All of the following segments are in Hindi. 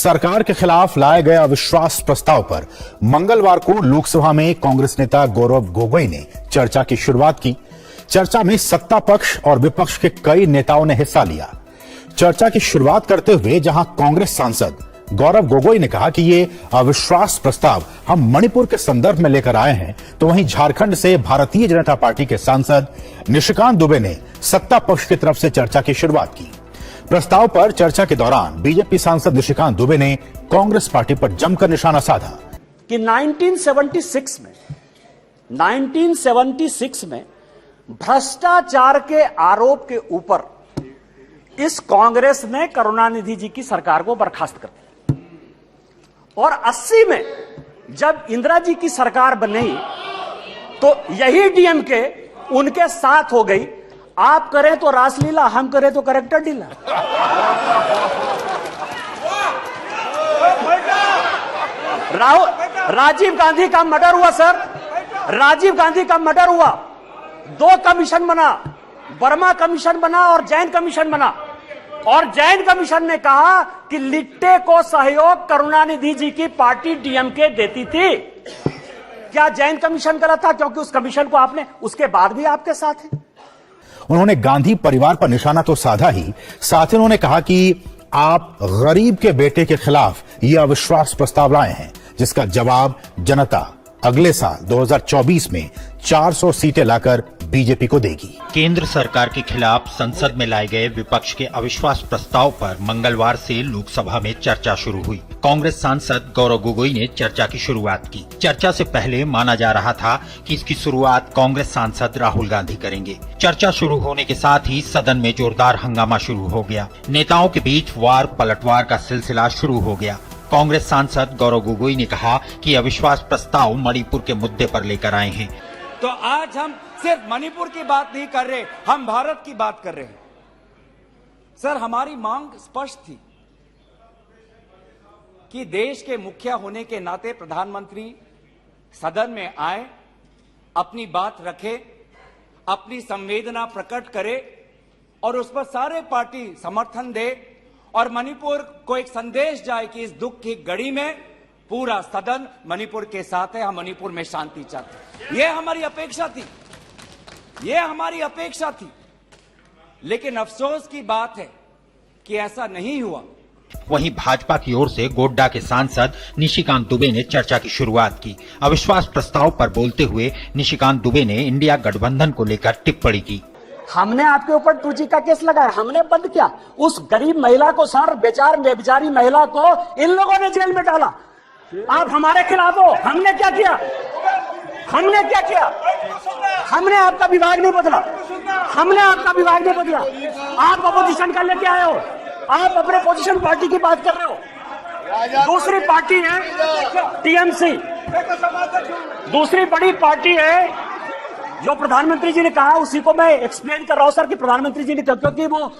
सरकार के खिलाफ लाए गए अविश्वास प्रस्ताव पर मंगलवार को लोकसभा में कांग्रेस नेता गौरव गोगोई ने चर्चा की शुरुआत की। चर्चा में सत्ता पक्ष और विपक्ष के कई नेताओं ने हिस्सा लिया। चर्चा की शुरुआत करते हुए जहां कांग्रेस सांसद गौरव गोगोई ने कहा कि ये अविश्वास प्रस्ताव हम मणिपुर के संदर्भ में लेकर आए हैं, तो वहीं झारखंड से भारतीय जनता पार्टी के सांसद निशिकांत दुबे ने सत्ता पक्ष की तरफ से चर्चा की शुरुआत की। प्रस्ताव पर चर्चा के दौरान बीजेपी सांसद निशिकांत दुबे ने कांग्रेस पार्टी पर जमकर निशाना साधा कि 1976 में भ्रष्टाचार के आरोप के ऊपर इस कांग्रेस ने करुणानिधि जी की सरकार को बर्खास्त कर दिया और 80 में जब इंदिरा जी की सरकार बनी तो यही डीएमके उनके साथ हो गई। आप करें तो रासलीला, हम करें तो करेक्टर ढीला। राजीव गांधी का मर्डर हुआ सर, राजीव गांधी का मर्डर हुआ, 2 कमीशन बना, वर्मा कमीशन बना और जैन कमीशन बना। और जैन कमीशन ने कहा कि लिट्टे को सहयोग करुणानिधि जी की पार्टी डीएमके देती थी। क्या जैन कमीशन गलत था? क्योंकि उस कमीशन को आपने उसके बाद भी आपके साथ है। उन्होंने गांधी परिवार पर निशाना तो साधा ही, साथ ही उन्होंने कहा कि आप गरीब के बेटे के खिलाफ यह अविश्वास प्रस्ताव लाए हैं, जिसका जवाब जनता अगले साल 2024 में 400 सीटें लाकर बीजेपी को देगी। केंद्र सरकार के खिलाफ संसद में लाए गए विपक्ष के अविश्वास प्रस्ताव पर मंगलवार से लोकसभा में चर्चा शुरू हुई। कांग्रेस सांसद गौरव गोगोई ने चर्चा की शुरुआत की। चर्चा से पहले माना जा रहा था कि इसकी शुरुआत कांग्रेस सांसद राहुल गांधी करेंगे। चर्चा शुरू होने के साथ ही सदन में जोरदार हंगामा शुरू हो गया। नेताओं के बीच वार पलटवार का सिलसिला शुरू हो गया। कांग्रेस सांसद गौरव गोगोई ने कहा कि अविश्वास प्रस्ताव मणिपुर के मुद्दे पर लेकर आए हैं। तो आज हम सिर्फ मणिपुर की बात नहीं कर रहे, हम भारत की बात कर रहे हैं। सर, हमारी मांग स्पष्ट थी कि देश के मुखिया होने के नाते प्रधानमंत्री सदन में आए, अपनी बात रखे, अपनी संवेदना प्रकट करे और उस पर सारे पार्टी समर्थन दे और मणिपुर को एक संदेश जाए कि इस दुख की घड़ी में पूरा सदन मणिपुर के साथ है, हम मणिपुर में शांति चाहते हैं। यह हमारी अपेक्षा थी, यह हमारी अपेक्षा थी। लेकिन अफसोस की बात है कि ऐसा नहीं हुआ। वहीं भाजपा की ओर से गोड्डा के सांसद निशिकांत दुबे ने चर्चा की शुरुआत की। अविश्वास प्रस्ताव पर बोलते हुए निशिकांत दुबे ने इंडिया गठबंधन को लेकर टिप्पणी की। हमने आपके ऊपर 2G का केस लगाया, हमने बंद किया। उस गरीब महिला को, सर बेचारी महिला को इन लोगों ने जेल में डाला। आप हमारे खिलाफ हो। हमने क्या किया? हमने क्या किया? हमने आपका विभाग नहीं बदला, हमने आपका विभाग नहीं बदला। आप अपोजिशन का लेके आए हो, आप अपने पोजीशन पार्टी की बात कर रहे हो। दूसरी पार्टी है टीएमसी, दूसरी बड़ी पार्टी है जो प्रधानमंत्री जी ने कहा, उसी को मैं एक्सप्लेन कर रहा हूं सर कि प्रधानमंत्री जी ने, क्योंकि वो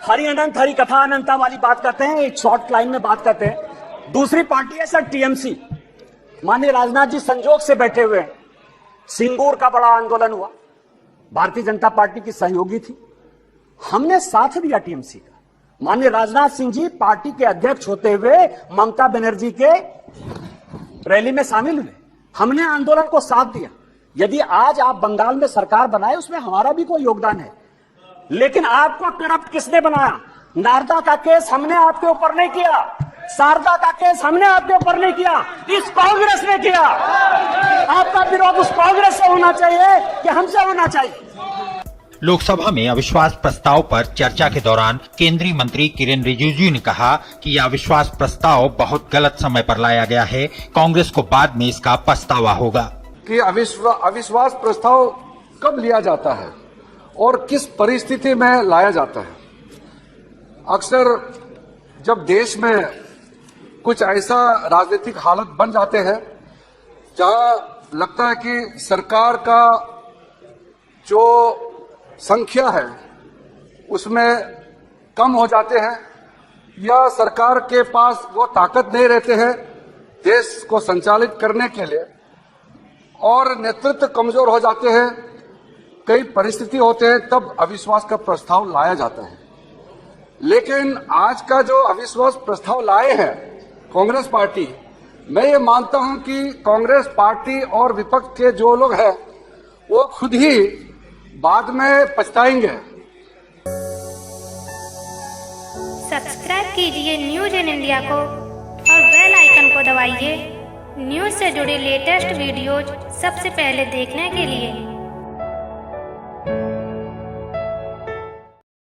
हरि अनंत हरि कथा अनंता वाली बात करते हैं, एक शॉर्ट लाइन में बात करते हैं। दूसरी पार्टी है सर टीएमसी। माननीय राजनाथ जी संजोग से बैठे हुए हैं। सिंगूर का बड़ा आंदोलन हुआ, भारतीय जनता पार्टी की सहयोगी थी, हमने साथ दिया टीएमसी का। माननीय राजनाथ सिंह जी पार्टी के अध्यक्ष होते हुए ममता बनर्जी के रैली में शामिल हुए, हमने आंदोलन को साथ दिया। यदि आज आप बंगाल में सरकार बनाए, उसमें हमारा भी कोई योगदान है। लेकिन आपको करप्ट किसने बनाया? नारदा का केस हमने आपके ऊपर नहीं किया, शारदा का केस हमने आपके ऊपर नहीं किया, इस कांग्रेस ने किया। आपका विरोध उस कांग्रेस से होना चाहिए कि हमसे होना चाहिए? लोकसभा में अविश्वास प्रस्ताव पर चर्चा के दौरान केंद्रीय मंत्री किरेन रिजिजू ने कहा कि यह अविश्वास प्रस्ताव बहुत गलत समय पर लाया गया है, कांग्रेस को बाद में इसका पछतावा होगा। कि अविश्वास प्रस्ताव कब लिया जाता है और किस परिस्थिति में लाया जाता है। अक्सर जब देश में कुछ ऐसा राजनीतिक हालत बन जाते हैं जहां लगता है कि सरकार का जो संख्या है उसमें कम हो जाते हैं या सरकार के पास वो ताकत नहीं रहते हैं देश को संचालित करने के लिए और नेतृत्व कमजोर हो जाते हैं, कई परिस्थिति होते हैं, तब अविश्वास का प्रस्ताव लाया जाता है। लेकिन आज का जो अविश्वास प्रस्ताव लाए हैं कांग्रेस पार्टी, मैं ये मानता हूं कि कांग्रेस पार्टी और विपक्ष के जो लोग हैं वो खुद ही बाद में पछताएंगे। सब्सक्राइब कीजिए न्यूज इन इंडिया को और बेल आइकन को दबाइए न्यूज से जुड़े लेटेस्ट वीडियोज सबसे पहले देखने के लिए।